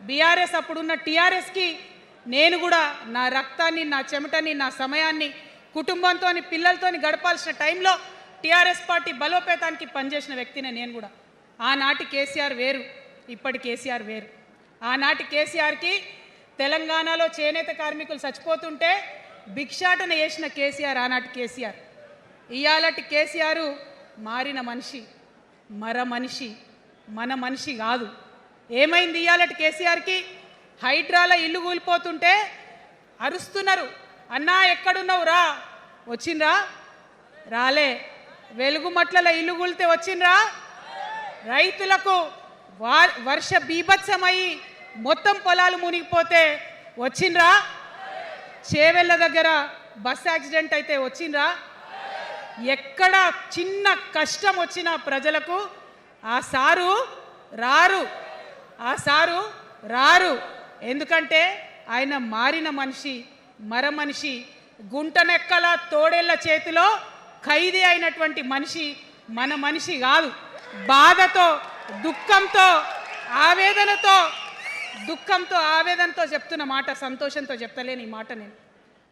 BRS అప్పుడున్న టీఆర్ఎస్కి నేను కూడా నా రక్తాన్ని, నా చెమటని, నా సమయాన్ని కుటుంబంతో పిల్లలతో గడపాల్సిన టైంలో టీఆర్ఎస్ పార్టీ బలోపేతానికి పనిచేసిన వ్యక్తినే నేను కూడా. ఆనాటి కేసీఆర్ వేరు, ఇప్పటి కేసీఆర్ వేరు. ఆనాటి కేసీఆర్కి తెలంగాణలో చేనేత కార్మికులు చచ్చిపోతుంటే భిక్షాటన చేసిన కేసీఆర్ ఆనాటి కేసీఆర్. ఇయాలటి కేసీఆర్ మారిన మనిషి, మనిషి, మన మనిషి కాదు. ఏమైంది ఇయాలటి కేసీఆర్కి? హైడ్రాల ఇల్లు కూలిపోతుంటే అరుస్తున్నారు, అన్నా ఎక్కడున్నావు రా, వచ్చిండ్రా? రాలే. వెలుగుమట్లలో ఇల్లు కూలితే వచ్చిండ్రా? రైతులకు వర్ష బీభత్సమై మొత్తం పొలాలు మునిగిపోతే వచ్చిండ్రా? చేవెళ్ళ దగ్గర బస్ యాక్సిడెంట్ అయితే వచ్చిండ్రా? ఎక్కడ చిన్న కష్టం వచ్చినా ప్రజలకు ఆ సారు రారు, ఆ సారు రారు. ఎందుకంటే ఆయన మారిన మనిషి, మనిషి, గుంటనెక్కల తోడేళ్ల చేతిలో ఖైదీ అయినటువంటి మనిషి, మన మనిషి కాదు. బాధతో, దుఃఖంతో, ఆవేదనతో చెప్తున్న మాట, సంతోషంతో చెప్తలేని ఈ మాట నేను.